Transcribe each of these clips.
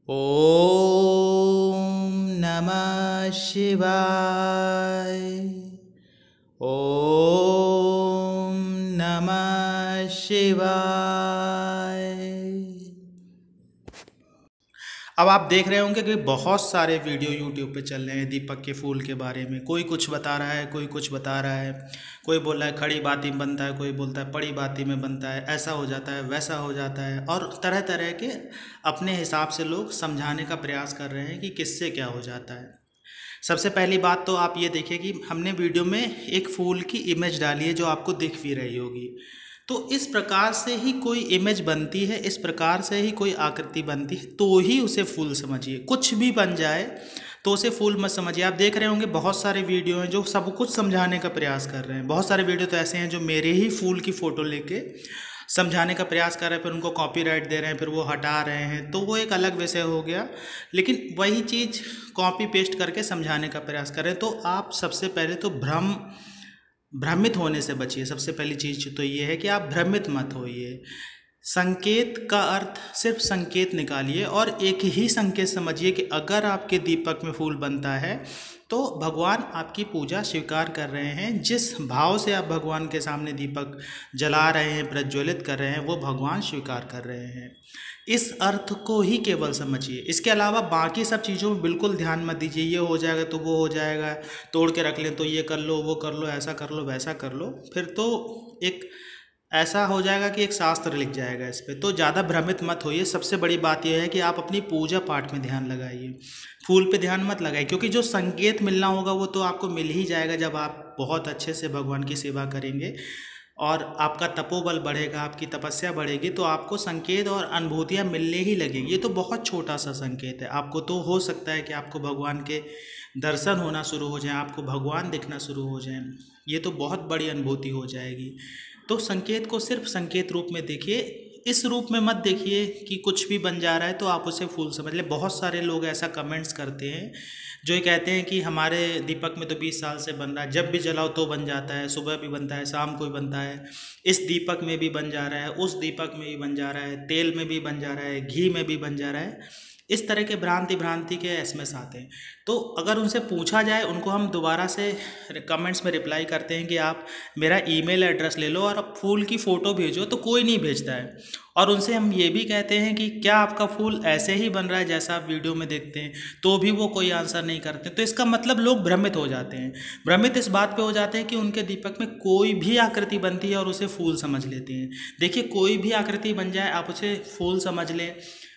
ओम नमः शिवाय। ओम नमः शिवाय। अब आप देख रहे होंगे कि बहुत सारे वीडियो यूट्यूब पे चल रहे हैं दीपक के फूल के बारे में। कोई कुछ बता रहा है, कोई कुछ बता रहा है, कोई बोल रहा है खड़ी बाती में बनता है, कोई बोलता है बड़ी बाती में बनता है, ऐसा हो जाता है, वैसा हो जाता है, और तरह तरह के अपने हिसाब से लोग समझाने का प्रयास कर रहे हैं कि किससे क्या हो जाता है। सबसे पहली बात तो आप ये देखिए कि हमने वीडियो में एक फूल की इमेज डाली है जो आपको दिख भी रही होगी। तो इस प्रकार से ही कोई इमेज बनती है, इस प्रकार से ही कोई आकृति बनती है, तो ही उसे फूल समझिए। कुछ भी बन जाए तो उसे फूल मत समझिए। आप देख रहे होंगे बहुत सारे वीडियो हैं जो सब कुछ समझाने का प्रयास कर रहे हैं। बहुत सारे वीडियो तो ऐसे हैं जो मेरे ही फूल की फ़ोटो लेके समझाने का प्रयास कर रहे हैं, फिर उनको कॉपीराइट दे रहे हैं, फिर वो हटा रहे हैं, तो वो एक अलग विषय हो गया। लेकिन वही चीज़ कॉपी पेस्ट करके समझाने का प्रयास कर रहे हैं। तो आप सबसे पहले तो भ्रमित होने से बचिए। सबसे पहली चीज़ तो ये है कि आप भ्रमित मत होइए। संकेत का अर्थ सिर्फ संकेत निकालिए और एक ही संकेत समझिए कि अगर आपके दीपक में फूल बनता है तो भगवान आपकी पूजा स्वीकार कर रहे हैं। जिस भाव से आप भगवान के सामने दीपक जला रहे हैं, प्रज्वलित कर रहे हैं, वो भगवान स्वीकार कर रहे हैं। इस अर्थ को ही केवल समझिए। इसके अलावा बाकी सब चीज़ों में बिल्कुल ध्यान मत दीजिए। ये हो जाएगा तो वो हो जाएगा, तोड़ के रख लें तो ये कर लो, वो कर लो, ऐसा कर लो, वैसा कर लो, फिर तो एक ऐसा हो जाएगा कि एक शास्त्र लिख जाएगा इस पे। तो ज़्यादा भ्रमित मत होइए। सबसे बड़ी बात यह है कि आप अपनी पूजा पाठ में ध्यान लगाइए, फूल पे ध्यान मत लगाइए, क्योंकि जो संकेत मिलना होगा वो तो आपको मिल ही जाएगा जब आप बहुत अच्छे से भगवान की सेवा करेंगे और आपका तपोबल बढ़ेगा, आपकी तपस्या बढ़ेगी, तो आपको संकेत और अनुभूतियाँ मिलने ही लगेगी। ये तो बहुत छोटा सा संकेत है। आपको तो हो सकता है कि आपको भगवान के दर्शन होना शुरू हो जाए, आपको भगवान दिखना शुरू हो जाए, ये तो बहुत बड़ी अनुभूति हो जाएगी। तो संकेत को सिर्फ संकेत रूप में देखिए, इस रूप में मत देखिए कि कुछ भी बन जा रहा है तो आप उसे फूल समझ लें। बहुत सारे लोग ऐसा कमेंट्स करते हैं जो ये कहते हैं कि हमारे दीपक में तो 20 साल से बन रहा है, जब भी जलाओ तो बन जाता है, सुबह भी बनता है, शाम को भी बनता है, इस दीपक में भी बन जा रहा है, उस दीपक में भी बन जा रहा है, तेल में भी बन जा रहा है, घी में भी बन जा रहा है। इस तरह के भ्रांति के एसएमएस आते हैं। तो अगर उनसे पूछा जाए, उनको हम दोबारा से कमेंट्स में रिप्लाई करते हैं कि आप मेरा ईमेल एड्रेस ले लो और आप फूल की फ़ोटो भेजो, तो कोई नहीं भेजता है। और उनसे हम ये भी कहते हैं कि क्या आपका फूल ऐसे ही बन रहा है जैसा आप वीडियो में देखते हैं, तो भी वो कोई आंसर नहीं करते। तो इसका मतलब लोग भ्रमित हो जाते हैं। भ्रमित इस बात पे हो जाते हैं कि उनके दीपक में कोई भी आकृति बनती है और उसे फूल समझ लेते हैं। देखिए, कोई भी आकृति बन जाए आप उसे फूल समझ लें,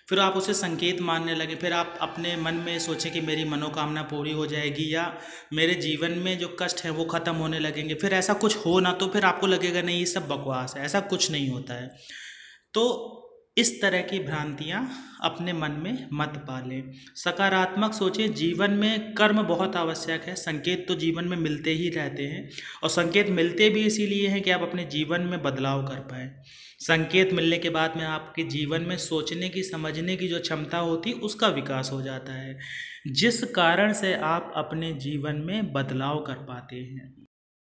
फिर आप उसे संकेत मानने लगे, फिर आप अपने मन में सोचें कि मेरी मनोकामना पूरी हो जाएगी या मेरे जीवन में जो कष्ट है वो ख़त्म होने लगेंगे। फिर ऐसा कुछ हो ना, तो फिर आपको लगेगा नहीं ये सब बकवास है, ऐसा कुछ नहीं होता है। तो इस तरह की भ्रांतियाँ अपने मन में मत पालें। सकारात्मक सोचें। जीवन में कर्म बहुत आवश्यक है। संकेत तो जीवन में मिलते ही रहते हैं और संकेत मिलते भी इसीलिए हैं कि आप अपने जीवन में बदलाव कर पाएँ। संकेत मिलने के बाद में आपके जीवन में सोचने की, समझने की जो क्षमता होती है उसका विकास हो जाता है, जिस कारण से आप अपने जीवन में बदलाव कर पाते हैं।